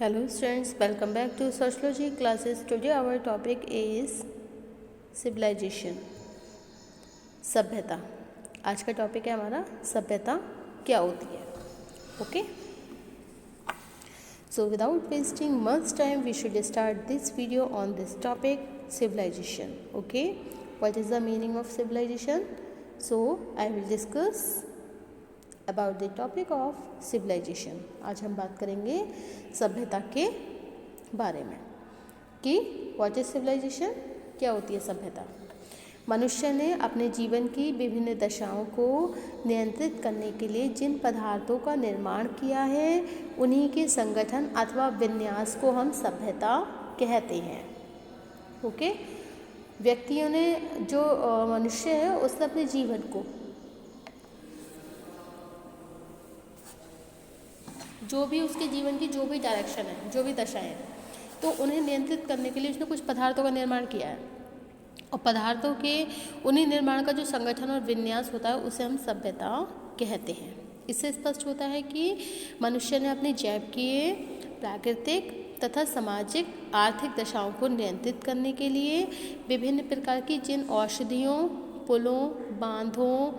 Hello students, welcome back to sociology classes. Today our topic is civilization. सभ्यता. आज का topic है हमारा सभ्यता क्या होती है. Okay. So without wasting much time, we should start this video on this topic, civilization. Okay. What is the meaning of civilization? So I will discuss about the topic of civilization. आज हम बात करेंगे सभ्यता के बारे में कि what is civilisation, क्या होती है सभ्यता. मनुष्य ने अपने जीवन की विभिन्न दशाओं को नियंत्रित करने के लिए जिन पदार्थों का निर्माण किया है उन्हीं के संगठन अथवा विन्यास को हम सभ्यता कहते हैं. ओके. व्यक्तियों ने जो मनुष्य है उसने अपने जीवन को जो भी उसके जीवन की जो भी डायरेक्शन है, जो भी दशाएं हैं, तो उन्हें नियंत्रित करने के लिए उसने कुछ पदार्थों का निर्माण किया है. और पदार्थों के उन्हीं निर्माण का जो संगठन और विन्यास होता है उसे हम सभ्यता कहते हैं. इससे स्पष्ट होता है कि मनुष्य ने अपने जैविकीय, प्राकृतिक तथा सामाजिक आर्थिक दशाओं को नियंत्रित करने के लिए विभिन्न प्रकार की जिन औषधियों, पुलों, बांधों,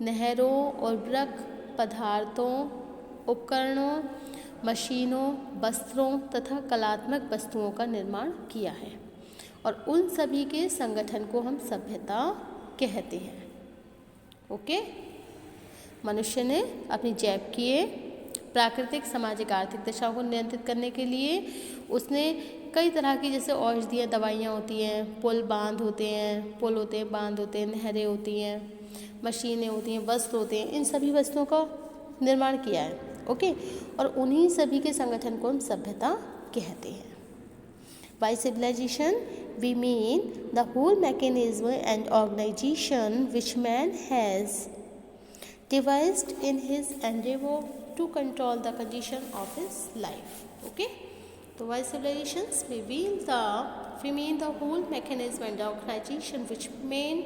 नहरों और वृक्ष पदार्थों, उपकरणों, मशीनों, वस्त्रों तथा कलात्मक वस्तुओं का निर्माण किया है और उन सभी के संगठन को हम सभ्यता कहते हैं. ओके. मनुष्य ने अपनी जैविकीय, प्राकृतिक, सामाजिक, आर्थिक दशाओं को नियंत्रित करने के लिए उसने कई तरह की जैसे औषधियाँ, दवाइयाँ होती हैं, पुल बांध होते हैं, पुल होते हैं, बांध होते हैं, नहरें होती हैं, मशीनें होती हैं, वस्त्र होते हैं, इन सभी वस्तुओं का निर्माण किया है. ओके. और उन्हीं सभी के संगठन को हम सभ्यता कहते हैं. By civilization we mean the whole mechanism and organization which man has devised in his endeavor to control the condition of his life. Okay. So by civilizations we mean the whole mechanism and organization which man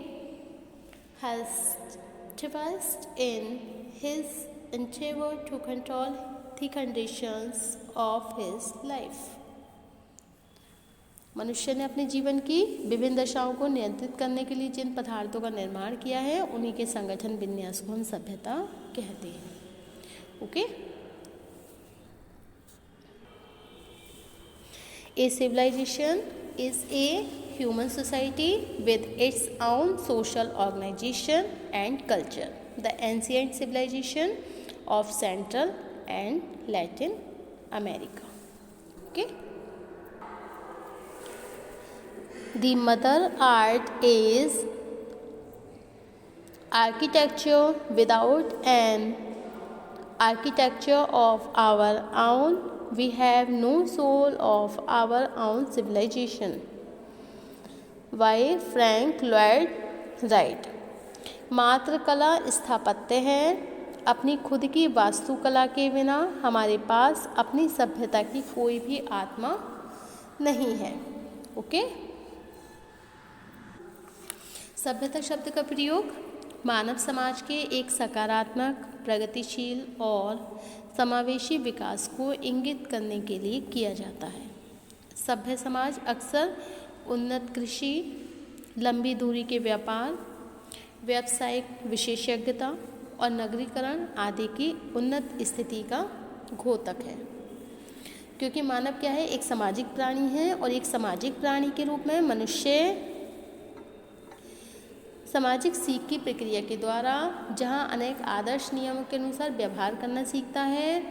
has devised in his endeavor to control the conditions of his life. मनुष्य ने अपने जीवन की विभिन्न दशाओं को नियंत्रित करने के लिए जिन पदार्थों का निर्माण किया है उन्हीं के संगठन विन्यास को हम सभ्यता कहते हैं. Okay. A civilization is a human society with its own social organization and culture. The ancient civilization of Central and Latin America. Okay. The mother art is architecture. Without an architecture of our own, we have no soul of our own civilization. By Frank Lloyd Wright. मात्र कला स्थापत्य है. अपनी खुद की वास्तुकला के बिना हमारे पास अपनी सभ्यता की कोई भी आत्मा नहीं है. ओके. सभ्यता शब्द का प्रयोग मानव समाज के एक सकारात्मक, प्रगतिशील और समावेशी विकास को इंगित करने के लिए किया जाता है. सभ्य समाज अक्सर उन्नत कृषि, लंबी दूरी के व्यापार, व्यावसायिक विशेषज्ञता और नगरीकरण आदि की उन्नत स्थिति का घोतक है. क्योंकि मानव क्या है, एक सामाजिक प्राणी है और एक सामाजिक प्राणी के रूप में मनुष्य सामाजिक सीख की प्रक्रिया के द्वारा जहाँ अनेक आदर्श नियमों के अनुसार व्यवहार करना सीखता है,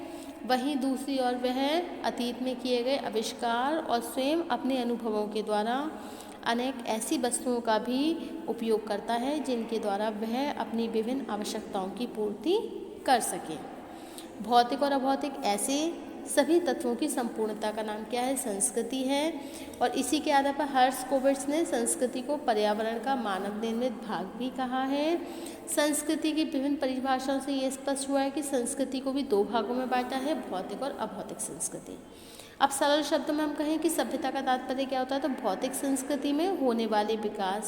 वहीं दूसरी ओर वह अतीत में किए गए आविष्कार और स्वयं अपने अनुभवों के द्वारा अनेक ऐसी वस्तुओं का भी उपयोग करता है जिनके द्वारा वह अपनी विभिन्न आवश्यकताओं की पूर्ति कर सके. भौतिक और अभौतिक ऐसे सभी तत्वों की संपूर्णता का नाम क्या है, संस्कृति है. और इसी के आधार पर हर्ष कोविट्स ने संस्कृति को पर्यावरण का मानव निर्मित भाग भी कहा है. संस्कृति की विभिन्न परिभाषाओं से ये स्पष्ट हुआ है कि संस्कृति को भी दो भागों में बांटा है, भौतिक और अभौतिक संस्कृति. अब सरल शब्दों में हम कहें कि सभ्यता का तात्पर्य क्या होता है, तो भौतिक संस्कृति में होने वाले विकास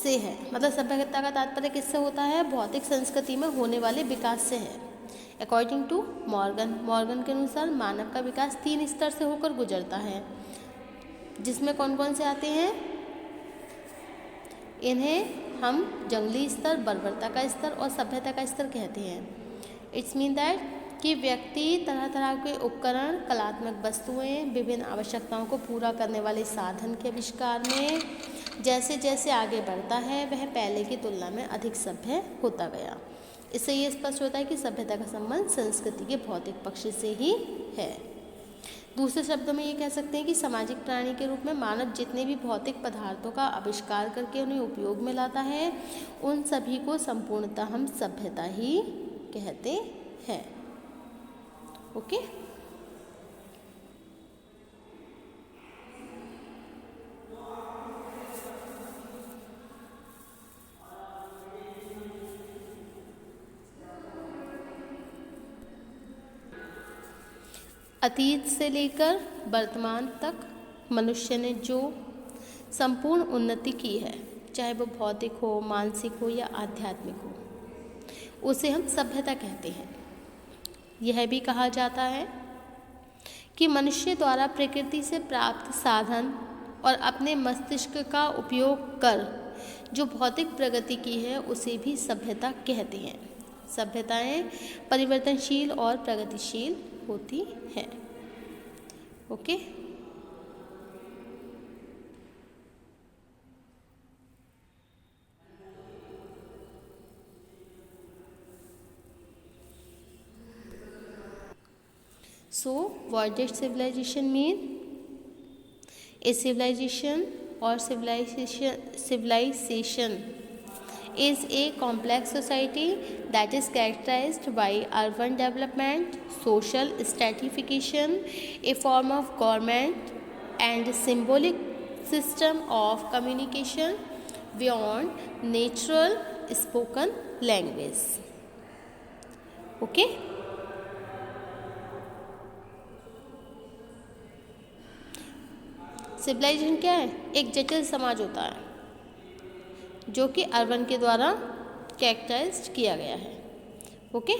से है. मतलब सभ्यता का तात्पर्य किससे होता है, भौतिक संस्कृति में होने वाले विकास से है. अकॉर्डिंग टू मॉर्गन के अनुसार मानव का विकास 3 स्तर से होकर गुजरता है, जिसमें कौन कौन से आते हैं? इन्हें हम जंगली स्तर, बर्बरता का स्तर और सभ्यता का स्तर कहते हैं। इट्स मीन दैट कि व्यक्ति तरह तरह के उपकरण, कलात्मक वस्तुएं, विभिन्न आवश्यकताओं को पूरा करने वाले साधन के आविष्कार में जैसे जैसे आगे बढ़ता है वह पहले की तुलना में अधिक सभ्य होता गया। इससे ये स्पष्ट होता है कि सभ्यता का संबंध संस्कृति के भौतिक पक्ष से ही है। दूसरे शब्दों में ये कह सकते हैं कि सामाजिक प्राणी के रूप में मानव जितने भी भौतिक पदार्थों का आविष्कार करके उन्हें उपयोग में लाता है, उन सभी को संपूर्णतः हम सभ्यता ही कहते हैं। ओके? अतीत से लेकर वर्तमान तक मनुष्य ने जो संपूर्ण उन्नति की है, चाहे वो भौतिक हो, मानसिक हो या आध्यात्मिक हो, उसे हम सभ्यता कहते हैं। यह भी कहा जाता है कि मनुष्य द्वारा प्रकृति से प्राप्त साधन और अपने मस्तिष्क का उपयोग कर जो भौतिक प्रगति की है उसे भी सभ्यता कहते हैं। सभ्यताएं परिवर्तनशील और प्रगतिशील होती है। Okay? So, what did civilization mean? A civilization or civilization is a complex society that is characterized by urban development, social stratification, a form of government, and symbolic system of communication beyond natural spoken language. Okay? Civilization क्या है? एक जटिल समाज होता है जो कि urban के द्वारा कैरेक्टराइज्ड किया गया है। ओके?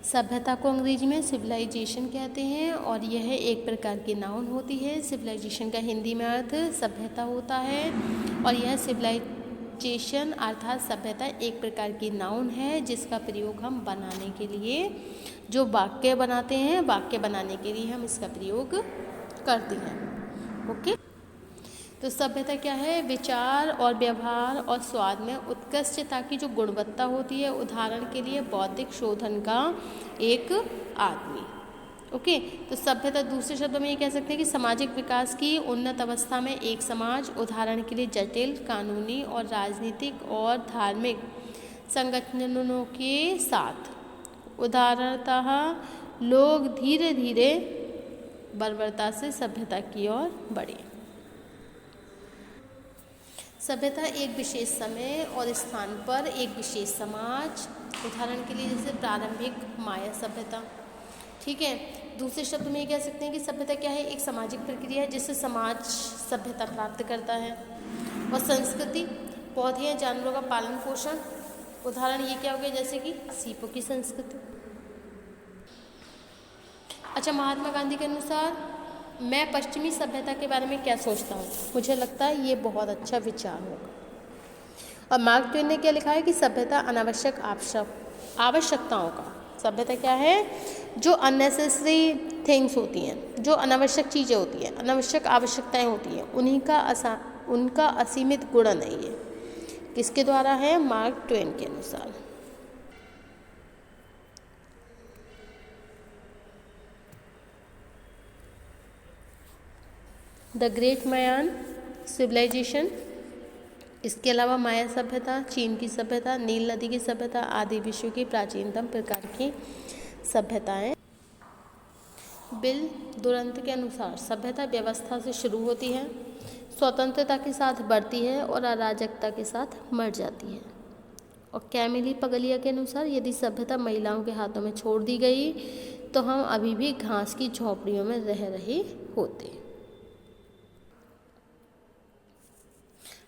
सभ्यता को अंग्रेजी में सिविलाइजेशन कहते हैं और यह एक प्रकार की नाउन होती है। सिविलाइजेशन का हिंदी में अर्थ सभ्यता होता है और यह सिविलाइजेशन अर्थात सभ्यता एक प्रकार की नाउन है जिसका प्रयोग हम बनाने के लिए, जो वाक्य बनाते हैं, वाक्य बनाने के लिए हम इसका प्रयोग करते हैं। ओके? तो सभ्यता क्या है? विचार और व्यवहार और स्वाद में उत्कृष्टता की जो गुणवत्ता होती है, उदाहरण के लिए बौद्धिक शोधन का एक आदमी। ओके? तो सभ्यता दूसरे शब्दों में ये कह सकते हैं कि सामाजिक विकास की उन्नत अवस्था में एक समाज, उदाहरण के लिए जटिल कानूनी और राजनीतिक और धार्मिक संगठनों के साथ, उदाहरणतः लोग धीरे धीरे बर्बरता से सभ्यता की ओर बढ़े। सभ्यता एक विशेष समय और स्थान पर एक विशेष समाज, उदाहरण के लिए जैसे प्रारंभिक माया सभ्यता। ठीक है? दूसरे शब्द में ये कह सकते हैं कि सभ्यता क्या है? एक सामाजिक प्रक्रिया है जिससे समाज सभ्यता प्राप्त करता है। और संस्कृति पौधे या जानवरों का पालन पोषण, उदाहरण ये क्या हो गया? जैसे कि सीपों की संस्कृति। अच्छा, महात्मा गांधी के अनुसार मैं पश्चिमी सभ्यता के बारे में क्या सोचता हूँ? मुझे लगता है ये बहुत अच्छा विचार होगा। और मार्क ट्वेन ने क्या लिखा है कि सभ्यता अनावश्यक आवश्यकताओं का, सभ्यता क्या है? जो अननेसेसरी थिंग्स होती हैं, जो अनावश्यक चीज़ें होती हैं, अनावश्यक आवश्यकताएं होती हैं, उनका असीमित गुणन है ये। किसके द्वारा है? मार्क ट्वेन के अनुसार। द ग्रेट मायान सिविलाइजेशन, इसके अलावा माया सभ्यता, चीन की सभ्यता, नील नदी की सभ्यता आदि विश्व की प्राचीनतम प्रकार की सभ्यताएं। बिल दुरंत के अनुसार सभ्यता व्यवस्था से शुरू होती है, स्वतंत्रता के साथ बढ़ती है और अराजकता के साथ मर जाती है। और कैमिली पगलिया के अनुसार यदि सभ्यता महिलाओं के हाथों में छोड़ दी गई तो हम अभी भी घास की झोपड़ियों में रह रहे होते।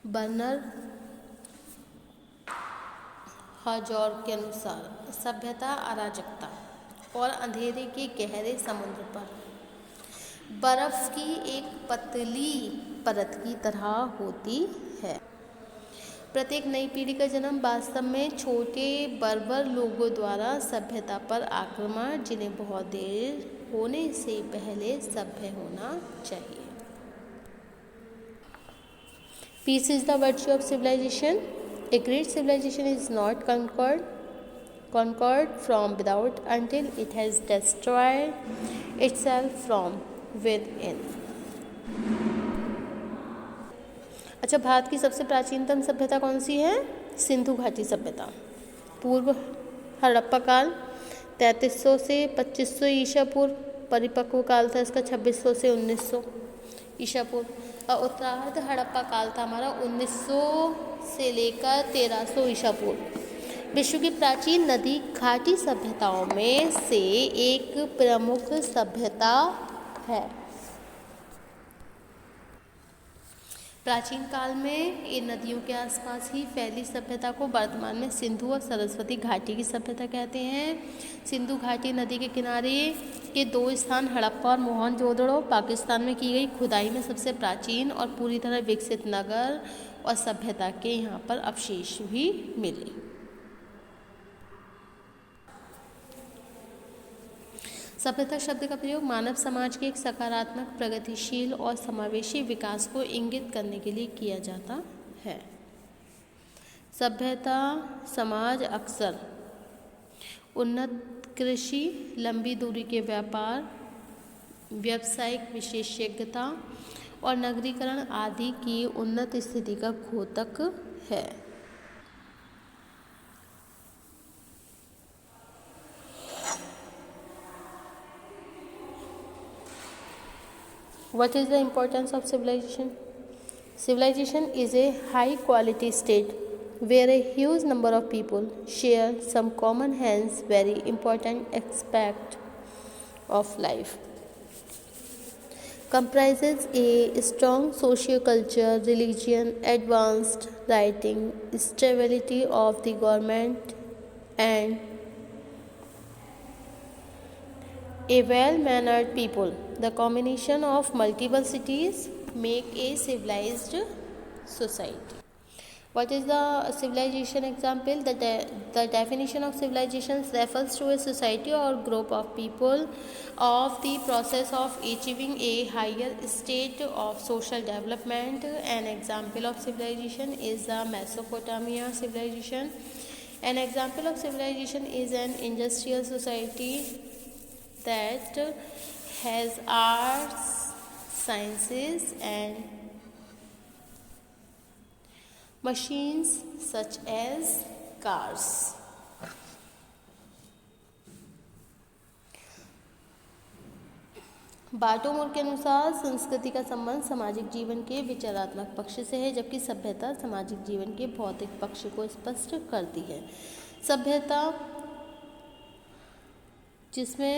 बर्नर हजॉर्ग के अनुसार सभ्यता अराजकता और अंधेरे के गहरे समुद्र पर बर्फ की एक पतली परत की तरह होती है। प्रत्येक नई पीढ़ी का जन्म वास्तव में छोटे बर्बर लोगों द्वारा सभ्यता पर आक्रमण, जिन्हें बहुत देर होने से पहले सभ्य होना चाहिए। Peace is the virtue of civilization. A great civilization is not conquered from without until it has destroyed itself from within. अच्छा, भारत की सबसे प्राचीनतम सभ्यता कौन सी है? सिंधु घाटी सभ्यता। पूर्व हड़प्पा काल 3300 से 2500 ईसा पूर्व, परिपक्व काल था इसका 2600 से 1900 ईसा पूर्व, और उत्तरार्ध हड़प्पा काल था हमारा 1900 से लेकर 1300 ईसा पूर्व। विश्व की प्राचीन नदी घाटी सभ्यताओं में से एक प्रमुख सभ्यता है। प्राचीन काल में इन नदियों के आसपास ही फैली सभ्यता को वर्तमान में सिंधु और सरस्वती घाटी की सभ्यता कहते हैं। सिंधु घाटी नदी के किनारे के दो स्थान हड़प्पा और मोहनजोदड़ो पाकिस्तान में की गई खुदाई में सबसे प्राचीन और पूरी तरह विकसित नगर और सभ्यता के यहाँ पर अवशेष भी मिले। सभ्यता शब्द का प्रयोग मानव समाज के एक सकारात्मक, प्रगतिशील और समावेशी विकास को इंगित करने के लिए किया जाता है। सभ्यता समाज अक्सर उन्नत कृषि, लंबी दूरी के व्यापार, व्यावसायिक विशेषज्ञता और नगरीकरण आदि की उन्नत स्थिति का द्योतक है। What is the importance of civilization? Civilization is a high quality state where a huge number of people share some common, hence very important aspect of life. Comprises a strong socio-culture, religion, advanced writing, stability of the government, and a well-mannered people. The combination of multiple cities make a civilized society. What is the civilization example? The definition of civilization refers to a society or group of people of the process of achieving a higher state of social development. An example of civilization is the Mesopotamia civilization. An example of civilization is an industrial society that has arts, sciences, and machines such as cars. बाटोमोर के अनुसार संस्कृति का संबंध सामाजिक जीवन के विचारात्मक पक्ष से है, जबकि सभ्यता सामाजिक जीवन के भौतिक पक्ष को स्पष्ट करती है। सभ्यता, जिसमें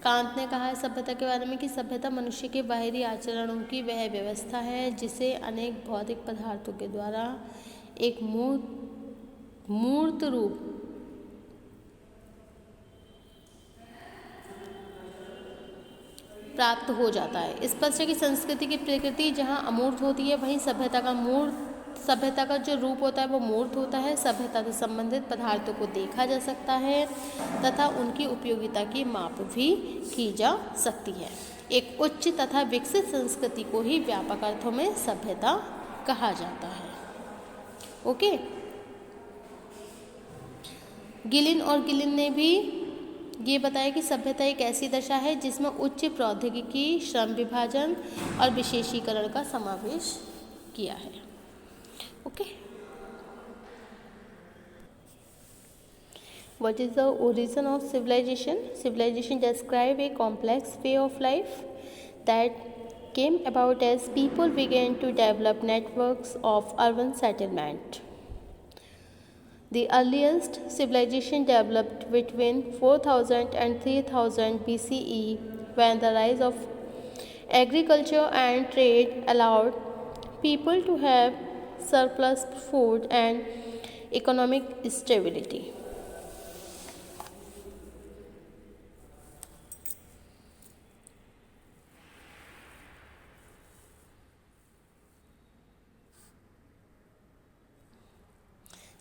कांत ने कहा है सभ्यता के बारे में कि सभ्यता मनुष्य के बाहरी आचरणों की वह व्यवस्था है जिसे अनेक भौतिक पदार्थों के द्वारा एक मूर्त रूप प्राप्त हो जाता है। स्पष्ट है कि संस्कृति की प्रकृति जहाँ अमूर्त होती है, वहीं सभ्यता का जो रूप होता है वो मूर्त होता है। सभ्यता से संबंधित पदार्थों को देखा जा सकता है तथा उनकी उपयोगिता की माप भी की जा सकती है। एक उच्च तथा विकसित संस्कृति को ही व्यापक अर्थों में सभ्यता कहा जाता है। ओके, गिलिन ने भी ये बताया कि सभ्यता एक ऐसी दशा है जिसमें उच्च प्रौद्योगिकी, श्रम विभाजन और विशेषीकरण का समावेश किया है। Okay, What is the origin of civilization? Civilization describe a complex way of life that came about as people began to develop networks of urban settlement. The earliest civilization developed between 4000 and 3000 BCE, when the rise of agriculture and trade allowed people to have surplus food and economic stability.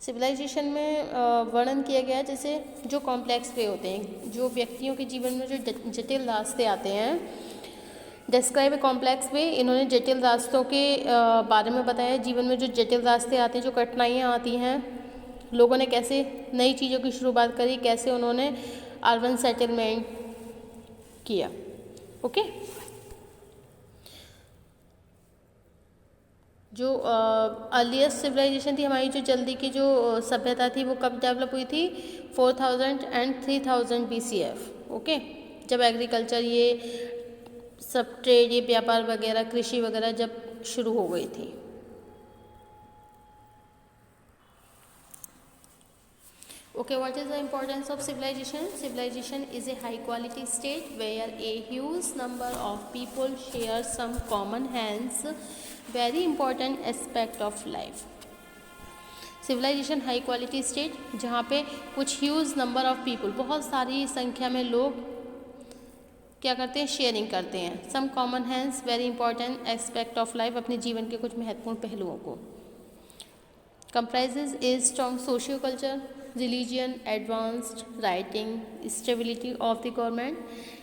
Civilization में वर्णन किया गया है जैसे जो complex वे होते हैं, जो व्यक्तियों के जीवन में जो जटिल रास्ते आते हैं। डिस्क्राइब ए कॉम्प्लेक्स वे, इन्होंने जटिल रास्तों के बारे में बताया। जीवन में जो जटिल रास्ते आते हैं, जो कठिनाइयाँ आती हैं, लोगों ने कैसे नई चीज़ों की शुरुआत करी, कैसे उन्होंने अर्बन सेटलमेंट किया। ओके, जो अर्लीस्ट सिविलाइजेशन थी हमारी, जो जल्दी की जो सभ्यता थी, वो कब डेवलप हुई थी? 4000 एंड 3000 BCF। ओके, जब एग्रीकल्चर, ये सब ट्रेड, ये व्यापार वगैरह, कृषि वगैरह जब शुरू हो गई थी। Okay, what is the importance of civilization? Civilization is a high quality state where a huge number of people share some common, hence very important aspect of life. Civilization high quality state, जहाँ पे कुछ huge number of people, बहुत सारी संख्या में लोग क्या करते हैं? शेयरिंग करते हैं। some common, hence very important aspect of life, अपने जीवन के कुछ महत्वपूर्ण पहलुओं को। comprises a strong socio-culture, religion, advanced writing, stability of the government,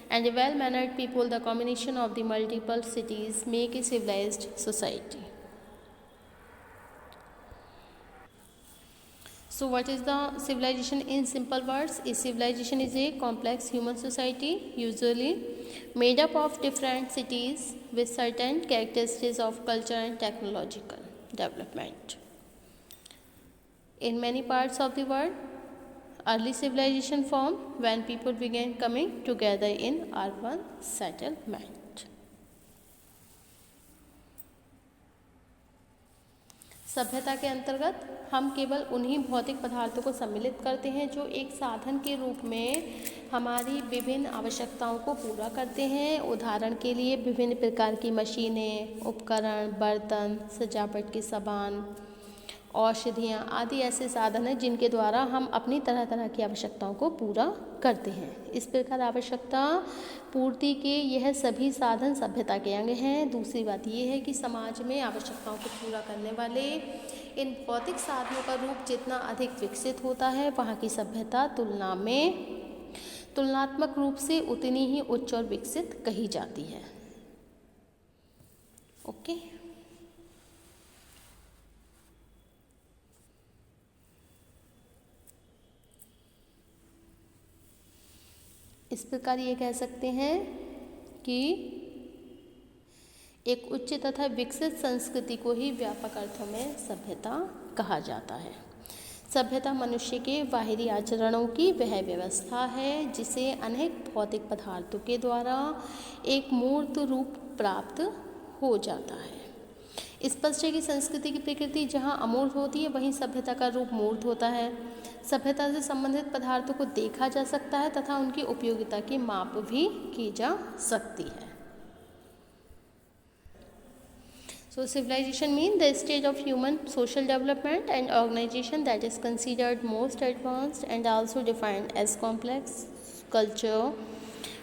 and a well-mannered people. The combination of the multiple cities make a civilized society. So what is the civilization in simple words? A civilization is a complex human society, usually made up of different cities with certain characteristics of culture and technological development. In many parts of the world, early civilization formed when people began coming together in urban settlement. सभ्यता के अंतर्गत हम केवल उन्हीं भौतिक पदार्थों को सम्मिलित करते हैं जो एक साधन के रूप में हमारी विभिन्न आवश्यकताओं को पूरा करते हैं। उदाहरण के लिए विभिन्न प्रकार की मशीनें, उपकरण, बर्तन, सजावट के सामान, औषधियाँ आदि ऐसे साधन हैं जिनके द्वारा हम अपनी तरह तरह की आवश्यकताओं को पूरा करते हैं। इस प्रकार आवश्यकता पूर्ति के यह सभी साधन सभ्यता के अंग हैं। दूसरी बात यह है कि समाज में आवश्यकताओं को पूरा करने वाले इन भौतिक साधनों का रूप जितना अधिक विकसित होता है, वहाँ की सभ्यता तुलनात्मक रूप से उतनी ही उच्च और विकसित कही जाती है। ओके, इस प्रकार ये कह सकते हैं कि एक उच्च तथा विकसित संस्कृति को ही व्यापक अर्थों में सभ्यता कहा जाता है। सभ्यता मनुष्य के बाहरी आचरणों की वह व्यवस्था है जिसे अनेक भौतिक पदार्थों के द्वारा एक मूर्त रूप प्राप्त हो जाता है। स्पष्ट है कि संस्कृति की प्रकृति जहाँ अमूर्त होती है, वहीं सभ्यता का रूप मूर्त होता है। सभ्यता से संबंधित पदार्थों को देखा जा सकता है तथा उनकी उपयोगिता की माप भी की जा सकती है। So civilization means the stage of human social development and organization that is considered most advanced and also defined as complex culture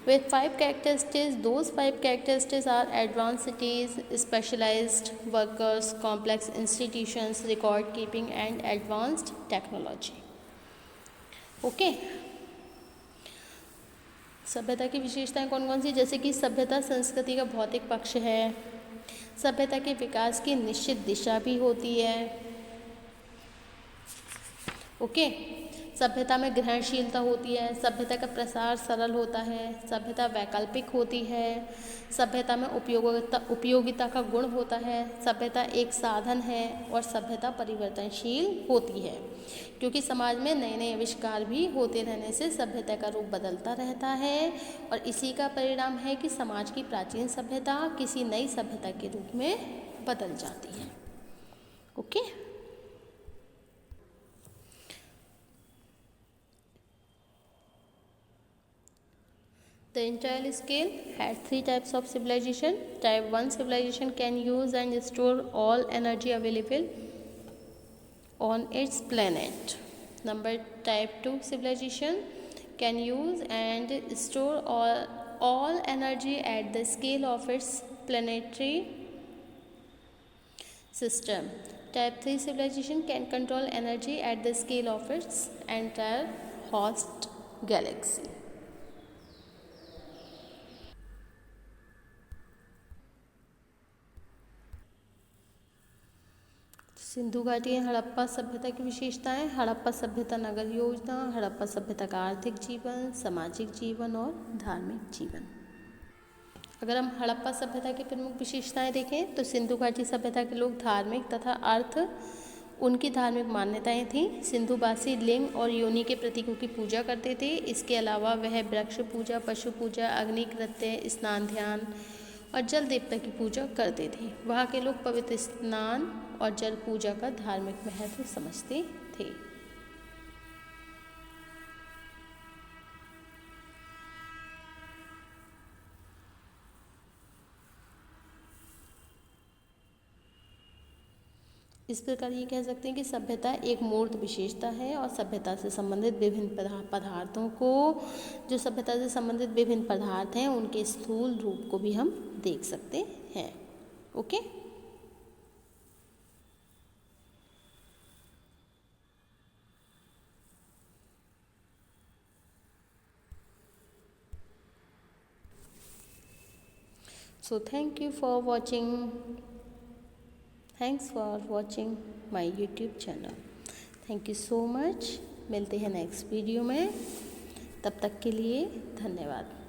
with 5 characteristics. Those 5 characteristics are advanced cities, specialized workers, complex institutions, record keeping and advanced technology. Okay, सभ्यता की विशेषताएं कौन कौन सी? जैसे कि सभ्यता संस्कृति का भौतिक पक्ष है, सभ्यता के विकास की निश्चित दिशा भी होती है। ओके, सभ्यता में ग्रहणशीलता होती है, सभ्यता का प्रसार सरल होता है, सभ्यता वैकल्पिक होती है, सभ्यता में उपयोगिता का गुण होता है, सभ्यता एक साधन है और सभ्यता परिवर्तनशील होती है क्योंकि समाज में नए नए आविष्कार भी होते रहने से सभ्यता का रूप बदलता रहता है और इसी का परिणाम है कि समाज की प्राचीन सभ्यता किसी नई सभ्यता के रूप में बदल जाती है। Okay, The entire scale had 3 types of civilization. Type 1 civilization can use and store all energy available on its planet. Number type 2 civilization can use and store all energy at the scale of its planetary system. Type 3 civilization can control energy at the scale of its entire host galaxy. Sindhu घाटी हड़प्पा सभ्यता की विशेषताएं। हड़प्पा सभ्यता नगर योजना, हड़प्पा सभ्यता का आर्थिक जीवन, सामाजिक जीवन और धार्मिक जीवन। अगर हम हड़प्पा सभ्यता की प्रमुख विशेषताएं देखें तो सिंधु घाटी सभ्यता के लोग धार्मिक तथा अर्थ उनकी धार्मिक मान्यताएं थीं। सिंधुवासी लिंग और योनि के प्रतीकों की पूजा करते थे। इसके अलावा वह वृक्ष पूजा, पशु पूजा, अग्नि कृत्य, स्नान ध्यान और जल देवता की पूजा करते थे। वहाँ के लोग पवित्र स्नान और जल पूजा का धार्मिक महत्व समझते थे। इस प्रकार ये कह सकते हैं कि सभ्यता एक मूर्त विशेषता है और सभ्यता से संबंधित विभिन्न पदार्थों को, जो सभ्यता से संबंधित विभिन्न पदार्थ हैं, उनके स्थूल रूप को भी हम देख सकते हैं। Okay, so thanks for watching my YouTube channel. Thank you so much. मिलते हैं नेक्स्ट वीडियो में, तब तक के लिए धन्यवाद।